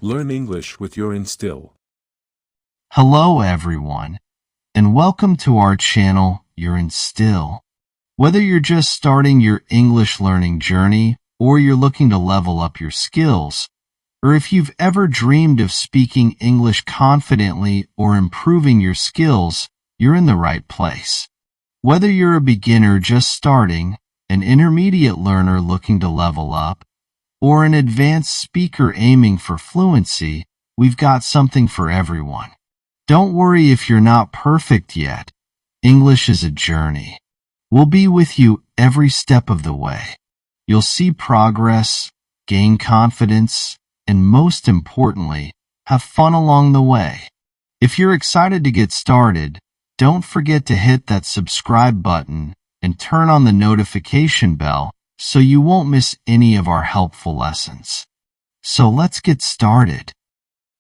Learn English with YourInstill. Hello everyone, and welcome to our channel, YourInstill. Whether you're just starting your English learning journey or you're looking to level up your skills, or if you've ever dreamed of speaking English confidently or improving your skills, you're in the right place. Whether you're a beginner just starting, an intermediate learner looking to level up, or an advanced speaker aiming for fluency, we've got something for everyone. Don't worry if you're not perfect yet. English is a journey. We'll be with you every step of the way. You'll see progress, gain confidence, and most importantly, have fun along the way. If you're excited to get started, don't forget to hit that subscribe button and turn on the notification bell so you won't miss any of our helpful lessons. So let's get started.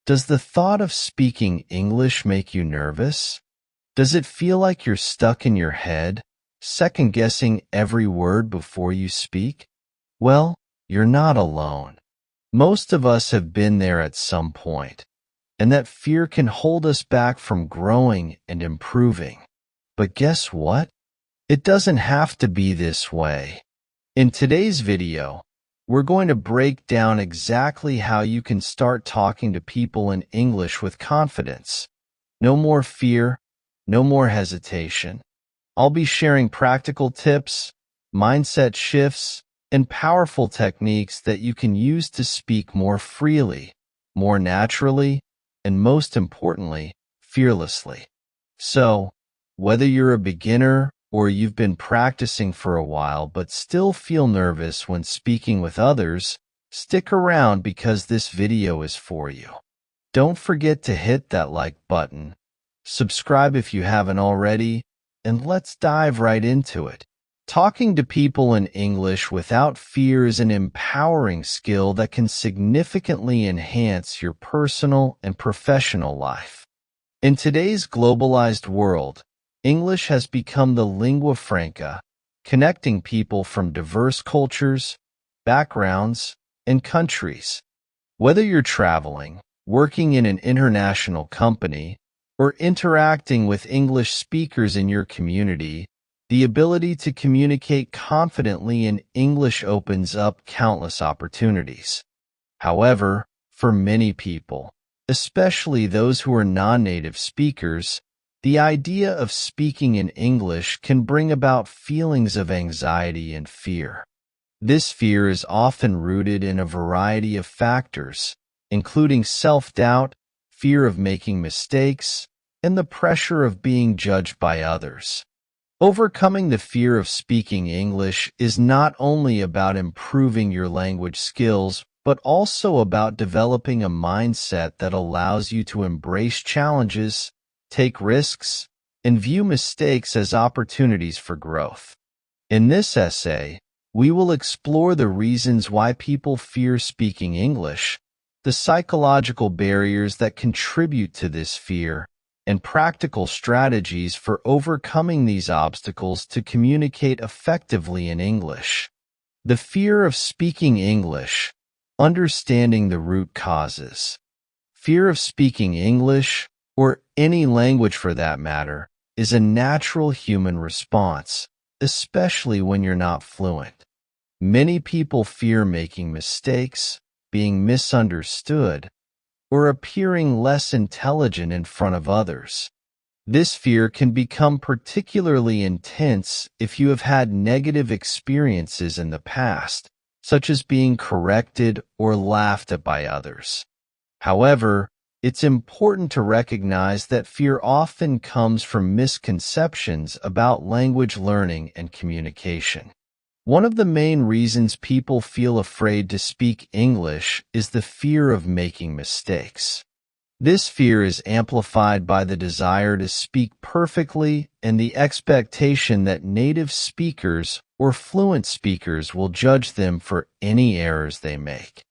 Does the thought of speaking English make you nervous? Does it feel like you're stuck in your head, second-guessing every word before you speak? Well, you're not alone. Most of us have been there at some point, and that fear can hold us back from growing and improving. But guess what? It doesn't have to be this way. In today's video, we're going to break down exactly how you can start talking to people in English with confidence. No more fear, no more hesitation. I'll be sharing practical tips, mindset shifts, and powerful techniques that you can use to speak more freely, more naturally, and most importantly, fearlessly. So, whether you're a beginner or you've been practicing for a while but still feel nervous when speaking with others, stick around because this video is for you. Don't forget to hit that like button, subscribe if you haven't already, and let's dive right into it. Talking to people in English without fear is an empowering skill that can significantly enhance your personal and professional life. In today's globalized world, English has become the lingua franca, connecting people from diverse cultures, backgrounds, and countries. Whether you're traveling, working in an international company, or interacting with English speakers in your community, the ability to communicate confidently in English opens up countless opportunities. However, for many people, especially those who are non-native speakers, the idea of speaking in English can bring about feelings of anxiety and fear. This fear is often rooted in a variety of factors, including self-doubt, fear of making mistakes, and the pressure of being judged by others. Overcoming the fear of speaking English is not only about improving your language skills, but also about developing a mindset that allows you to embrace challenges, take risks, and view mistakes as opportunities for growth. In this essay, we will explore the reasons why people fear speaking English, the psychological barriers that contribute to this fear, and practical strategies for overcoming these obstacles to communicate effectively in English. The fear of speaking English, understanding the root causes. Fear of speaking English, or any language for that matter, is a natural human response, especially when you're not fluent. Many people fear making mistakes, being misunderstood, or appearing less intelligent in front of others. This fear can become particularly intense if you have had negative experiences in the past, such as being corrected or laughed at by others. However, it's important to recognize that fear often comes from misconceptions about language learning and communication. One of the main reasons people feel afraid to speak English is the fear of making mistakes. This fear is amplified by the desire to speak perfectly and the expectation that native speakers or fluent speakers will judge them for any errors they make.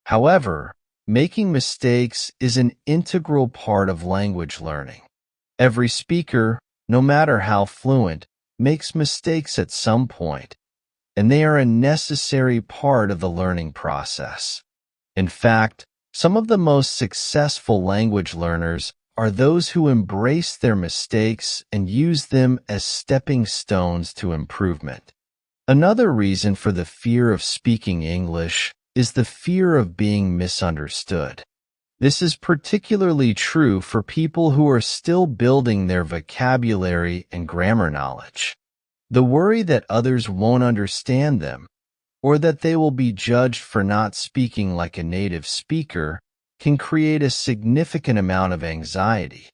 However, making mistakes is an integral part of language learning. Every speaker, no matter how fluent, makes mistakes at some point, and they are a necessary part of the learning process. In fact, Some of the most successful language learners are those who embrace their mistakes and use them as stepping stones to improvement. Another reason for the fear of speaking English is the fear of being misunderstood. This is particularly true for people who are still building their vocabulary and grammar knowledge. The worry that others won't understand them, or that they will be judged for not speaking like a native speaker, can create a significant amount of anxiety.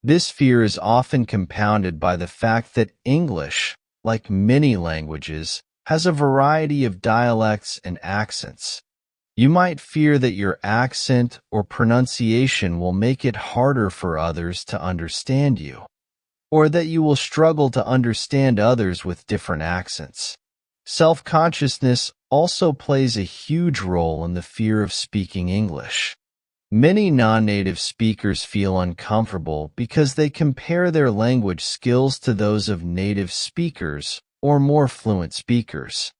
This fear is often compounded by the fact that English, like many languages, has a variety of dialects and accents. You might fear that your accent or pronunciation will make it harder for others to understand you, or that you will struggle to understand others with different accents. Self-consciousness also plays a huge role in the fear of speaking English. Many non-native speakers feel uncomfortable because they compare their language skills to those of native speakers or more fluent speakers.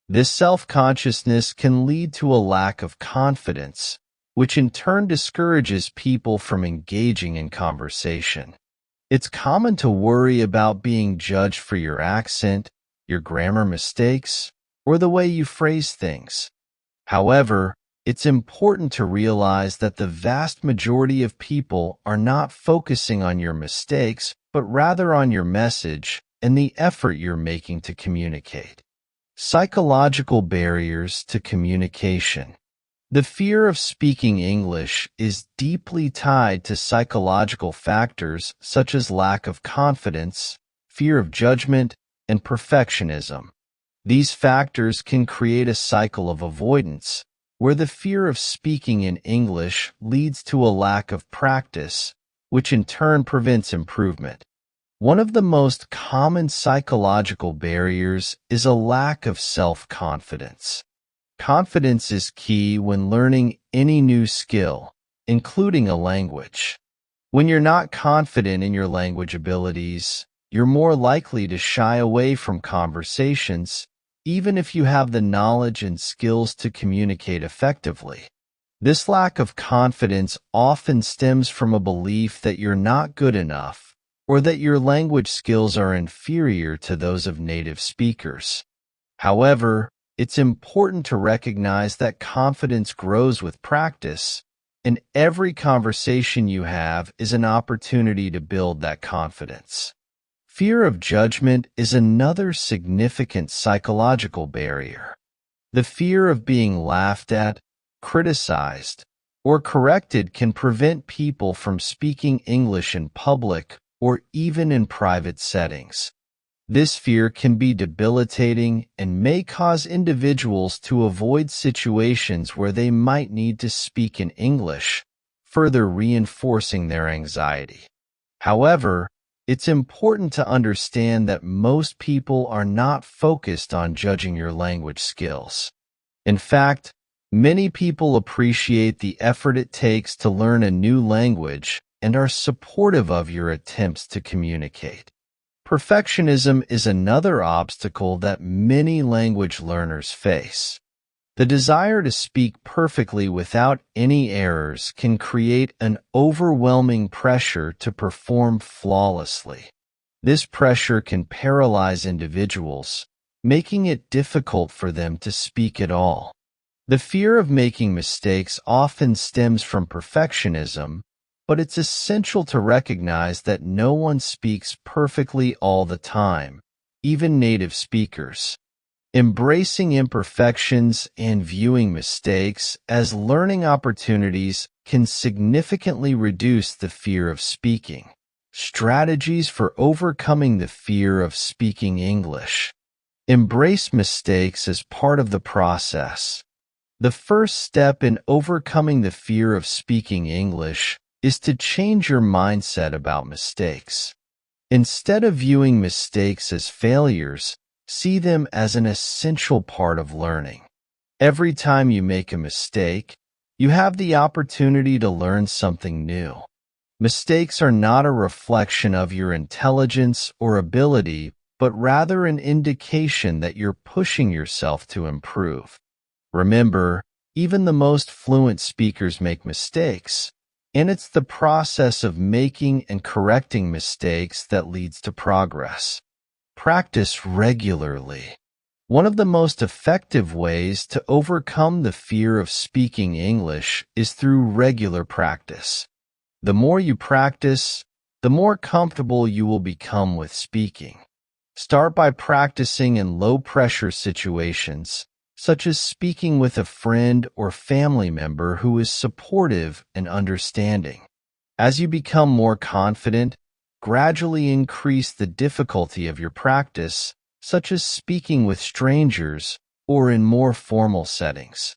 This self-consciousness can lead to a lack of confidence, which in turn discourages people from engaging in conversation. It's common to worry about being judged for your accent, your grammar mistakes, or the way you phrase things. However, it's important to realize that the vast majority of people are not focusing on your mistakes, but rather on your message and the effort you're making to communicate. Psychological barriers to communication. The fear of speaking English is deeply tied to psychological factors such as lack of confidence, fear of judgment, and perfectionism. These factors can create a cycle of avoidance, where the fear of speaking in English leads to a lack of practice, which in turn prevents improvement. One of the most common psychological barriers is a lack of self-confidence. Confidence is key when learning any new skill, including a language. When you're not confident in your language abilities, you're more likely to shy away from conversations, even if you have the knowledge and skills to communicate effectively. This lack of confidence often stems from a belief that you're not good enough, or that your language skills are inferior to those of native speakers. However, it's important to recognize that confidence grows with practice, and every conversation you have is an opportunity to build that confidence. Fear of judgment is another significant psychological barrier. The fear of being laughed at, criticized, or corrected can prevent people from speaking English in public or even in private settings. This fear can be debilitating and may cause individuals to avoid situations where they might need to speak in English, further reinforcing their anxiety. However, it's important to understand that most people are not focused on judging your language skills. In fact, many people appreciate the effort it takes to learn a new language and are supportive of your attempts to communicate. Perfectionism is another obstacle that many language learners face. The desire to speak perfectly without any errors can create an overwhelming pressure to perform flawlessly. This pressure can paralyze individuals, making it difficult for them to speak at all. The fear of making mistakes often stems from perfectionism, but it's essential to recognize that no one speaks perfectly all the time, even native speakers. Embracing imperfections and viewing mistakes as learning opportunities can significantly reduce the fear of speaking. Strategies for overcoming the fear of speaking English. Embrace mistakes as part of the process. The first step in overcoming the fear of speaking English is to change your mindset about mistakes. Instead of viewing mistakes as failures, see them as an essential part of learning. Every time you make a mistake, you have the opportunity to learn something new. Mistakes are not a reflection of your intelligence or ability, but rather an indication that you're pushing yourself to improve. Remember, Even the most fluent speakers make mistakes, and it's the process of making and correcting mistakes that leads to progress. Practice regularly. One of the most effective ways to overcome the fear of speaking English is through regular practice. The more you practice, the more comfortable you will become with speaking. Start by practicing in low-pressure situations, such as speaking with a friend or family member who is supportive and understanding. As you become more confident, gradually increase the difficulty of your practice, such as speaking with strangers or in more formal settings.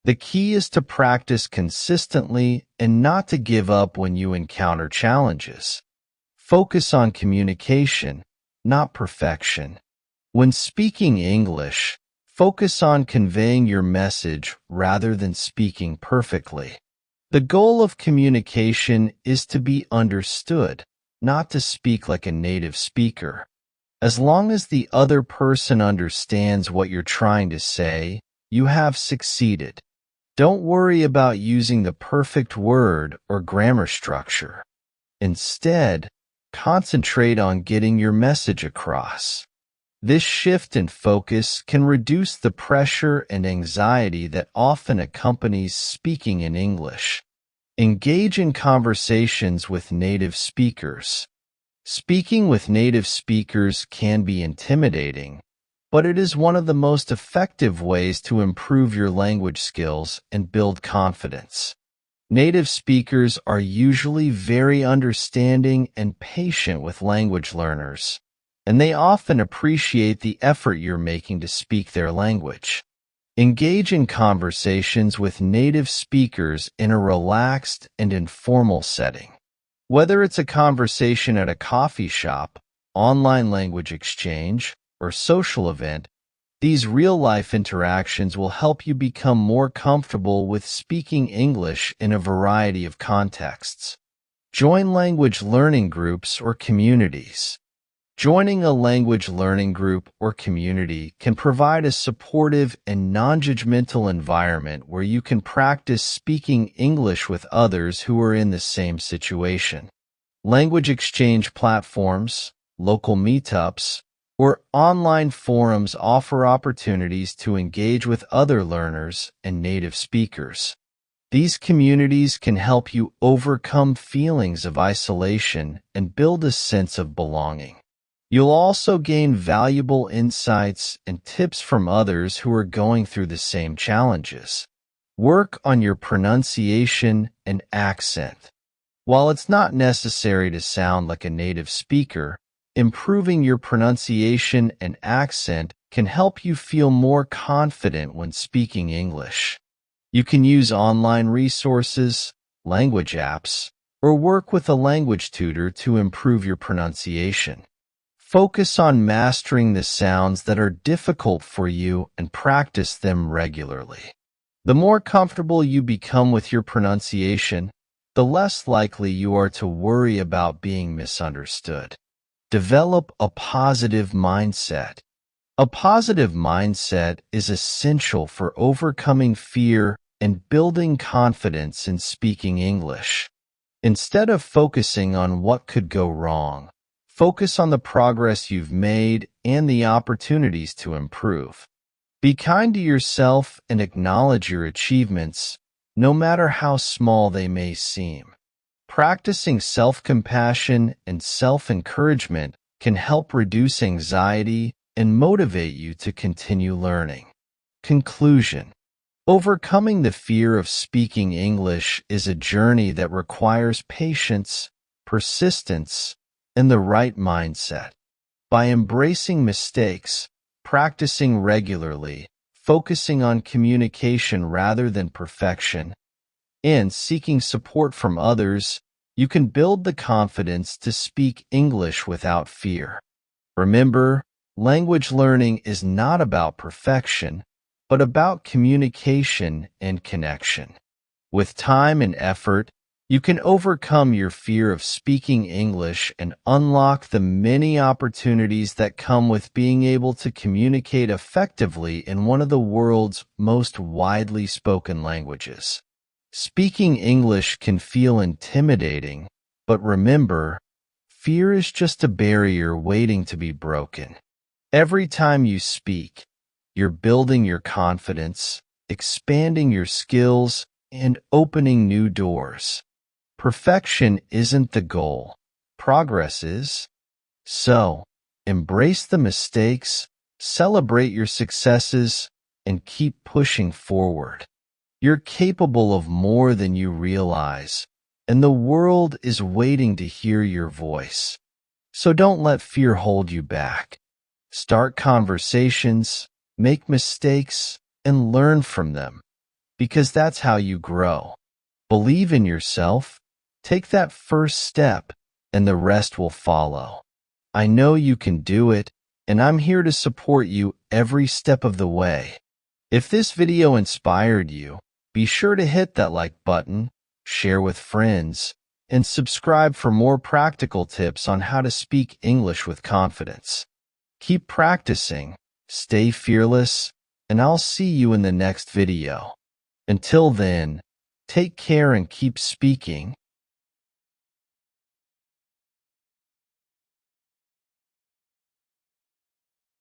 The key is to practice consistently and not to give up when you encounter challenges. Focus on communication, not perfection. When speaking English, focus on conveying your message rather than speaking perfectly. The goal of communication is to be understood, not to speak like a native speaker. As long as the other person understands what you're trying to say, you have succeeded. Don't worry about using the perfect word or grammar structure. Instead, concentrate on getting your message across. This shift in focus can reduce the pressure and anxiety that often accompanies speaking in English. Engage in conversations with native speakers. Speaking with native speakers can be intimidating, but it is one of the most effective ways to improve your language skills and build confidence. Native speakers are usually very understanding and patient with language learners, and they often appreciate the effort you're making to speak their language. Engage in conversations with native speakers in a relaxed and informal setting. Whether it's a conversation at a coffee shop, online language exchange, or social event, these real-life interactions will help you become more comfortable with speaking English in a variety of contexts. Join language learning groups or communities. Joining a language learning group or community can provide a supportive and non-judgmental environment where you can practice speaking English with others who are in the same situation. Language exchange platforms, local meetups, or online forums offer opportunities to engage with other learners and native speakers. These communities can help you overcome feelings of isolation and build a sense of belonging. You'll also gain valuable insights and tips from others who are going through the same challenges. Work on your pronunciation and accent. While it's not necessary to sound like a native speaker, improving your pronunciation and accent can help you feel more confident when speaking English. You can use online resources, language apps, or work with a language tutor to improve your pronunciation. Focus on mastering the sounds that are difficult for you and practice them regularly. The more comfortable you become with your pronunciation, the less likely you are to worry about being misunderstood. Develop a positive mindset. A positive mindset is essential for overcoming fear and building confidence in speaking English. Instead of focusing on what could go wrong, focus on the progress you've made and the opportunities to improve. Be kind to yourself and acknowledge your achievements, no matter how small they may seem. Practicing self-compassion and self-encouragement can help reduce anxiety and motivate you to continue learning. Conclusion. Overcoming the fear of speaking English is a journey that requires patience, persistence, and the right mindset. By embracing mistakes, practicing regularly, focusing on communication rather than perfection, and seeking support from others, you can build the confidence to speak English without fear. Remember, language learning is not about perfection, but about communication and connection. With time and effort, You can overcome your fear of speaking English and unlock the many opportunities that come with being able to communicate effectively in one of the world's most widely spoken languages. Speaking English can feel intimidating, but remember, fear is just a barrier waiting to be broken. Every time you speak, you're building your confidence, expanding your skills, and opening new doors. Perfection isn't the goal. Progress is. So, embrace the mistakes, celebrate your successes, and keep pushing forward. You're capable of more than you realize, and the world is waiting to hear your voice. So don't let fear hold you back. Start conversations, make mistakes, and learn from them, because that's how you grow. Believe in yourself, take that first step, and the rest will follow. I know you can do it, and I'm here to support you every step of the way. If this video inspired you, be sure to hit that like button, share with friends, and subscribe for more practical tips on how to speak English with confidence. Keep practicing, stay fearless, and I'll see you in the next video. Until then, take care and keep speaking